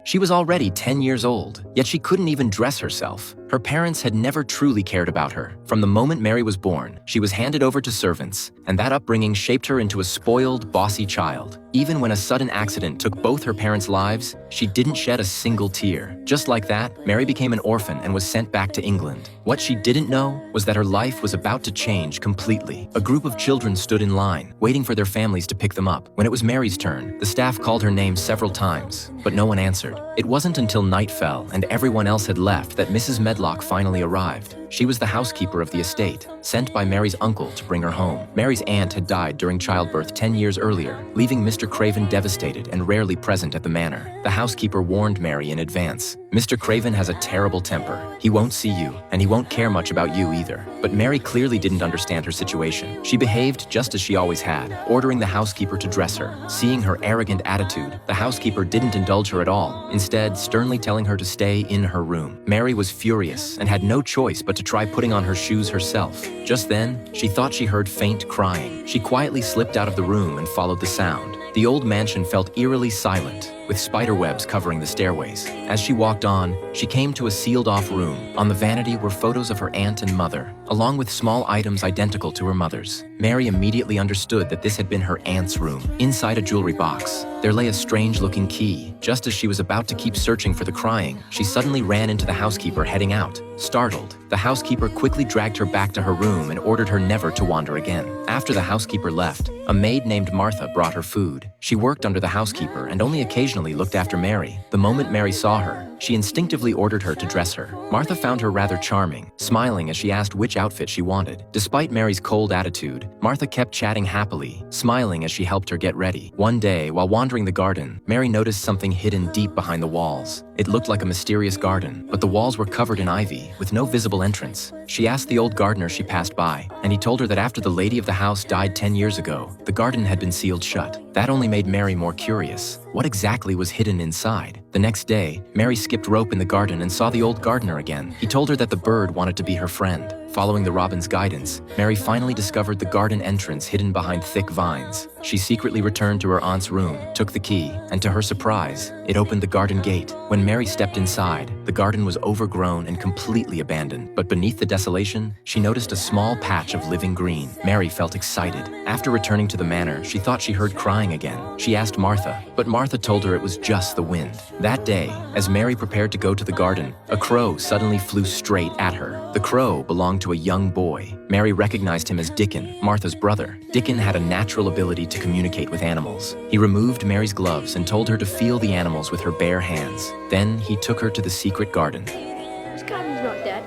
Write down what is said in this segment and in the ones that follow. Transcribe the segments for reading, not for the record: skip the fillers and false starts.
She was already 10 years old, yet she couldn't even dress herself. Her parents had never truly cared about her. From the moment Mary was born, she was handed over to servants, and that upbringing shaped her into a spoiled, bossy child. Even when a sudden accident took both her parents' lives, she didn't shed a single tear. Just like that, Mary became an orphan and was sent back to England. What she didn't know was that her life was about to change completely. A group of children stood in line, waiting for their families to pick them up. When it was Mary's turn, the staff called her name several times, but no one answered. It wasn't until night fell and everyone else had left that Mrs. Medlock finally arrived. She was the housekeeper of the estate, sent by Mary's uncle to bring her home. Mary's aunt had died during childbirth 10 years earlier, leaving Mr. Craven devastated and rarely present at the manor. The housekeeper warned Mary in advance. Mr. Craven has a terrible temper. He won't see you, and he won't care much about you either. But Mary clearly didn't understand her situation. She behaved just as she always had, ordering the housekeeper to dress her. Seeing her arrogant attitude, the housekeeper didn't indulge her at all, instead sternly telling her to stay in her room. Mary was furious and had no choice but to try putting on her shoes herself. Just then, she thought she heard faint crying. She quietly slipped out of the room and followed the sound. The old mansion felt eerily silent, with spiderwebs covering the stairways. As she walked on, she came to a sealed-off room. On the vanity were photos of her aunt and mother, along with small items identical to her mother's. Mary immediately understood that this had been her aunt's room. Inside a jewelry box, there lay a strange-looking key. Just as she was about to keep searching for the crying, she suddenly ran into the housekeeper heading out. Startled, the housekeeper quickly dragged her back to her room and ordered her never to wander again. After the housekeeper left, a maid named Martha brought her food. She worked under the housekeeper and only occasionally looked after Mary. The moment Mary saw her, she instinctively ordered her to dress her. Martha found her rather charming, smiling as she asked which outfit she wanted. Despite Mary's cold attitude, Martha kept chatting happily, smiling as she helped her get ready. One day, while wandering the garden, Mary noticed something hidden deep behind the walls. It looked like a mysterious garden, but the walls were covered in ivy, with no visible entrance. She asked the old gardener she passed by, and he told her that after the lady of the house died 10 years ago, the garden had been sealed shut. That only made Mary more curious. What exactly was hidden inside? The next day, Mary skipped rope in the garden and saw the old gardener again. He told her that the bird wanted to be her friend. Following the robin's guidance, Mary finally discovered the garden entrance hidden behind thick vines. She secretly returned to her aunt's room, took the key, and to her surprise, it opened the garden gate. When Mary stepped inside, the garden was overgrown and completely abandoned. But beneath the desolation, she noticed a small patch of living green. Mary felt excited. After returning to the manor, she thought she heard crying again. She asked Martha, but Martha told her it was just the wind. That day, as Mary prepared to go to the garden, a crow suddenly flew straight at her. The crow belonged to a young boy. Mary recognized him as Dickon, Martha's brother. Dickon had a natural ability to communicate with animals. He removed Mary's gloves and told her to feel the animals with her bare hands. Then he took her to the secret garden. This garden's not dead.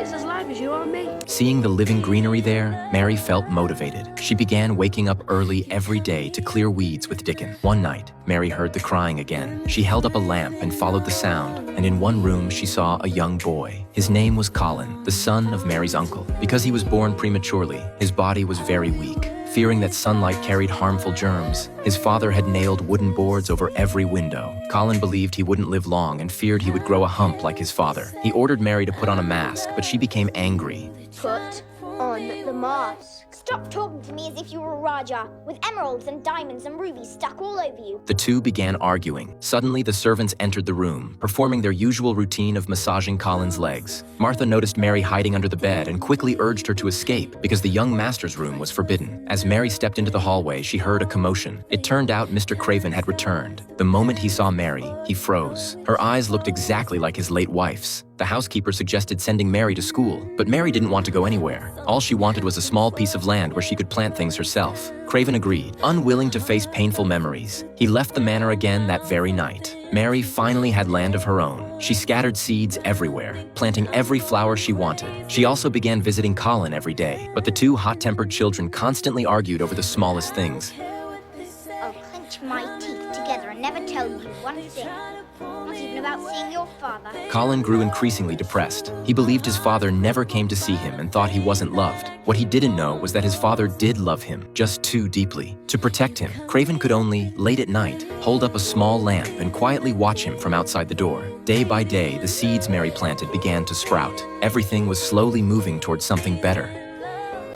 It's as live as you or me. Seeing the living greenery there, Mary felt motivated. She began waking up early every day to clear weeds with Dickon. One night, Mary heard the crying again. She held up a lamp and followed the sound, and in one room she saw a young boy. His name was Colin, the son of Mary's uncle. Because he was born prematurely, his body was very weak. Fearing that sunlight carried harmful germs, his father had nailed wooden boards over every window. Colin believed he wouldn't live long and feared he would grow a hump like his father. He ordered Mary to put on a mask, but she became angry. Put on the mask. Stop talking to me as if you were a Raja, with emeralds and diamonds and rubies stuck all over you. The two began arguing. Suddenly, the servants entered the room, performing their usual routine of massaging Colin's legs. Martha noticed Mary hiding under the bed and quickly urged her to escape because the young master's room was forbidden. As Mary stepped into the hallway, she heard a commotion. It turned out Mr. Craven had returned. The moment he saw Mary, he froze. Her eyes looked exactly like his late wife's. The housekeeper suggested sending Mary to school, but Mary didn't want to go anywhere. All she wanted was a small piece of land where she could plant things herself. Craven agreed, unwilling to face painful memories. He left the manor again that very night. Mary finally had land of her own. She scattered seeds everywhere, planting every flower she wanted. She also began visiting Colin every day, but the two hot-tempered children constantly argued over the smallest things. I'll clench my teeth together and never tell you one thing. Not even about seeing your father. Colin grew increasingly depressed. He believed his father never came to see him and thought he wasn't loved. What he didn't know was that his father did love him, just too deeply. To protect him, Craven could only, late at night, hold up a small lamp and quietly watch him from outside the door. Day by day, the seeds Mary planted began to sprout. Everything was slowly moving towards something better.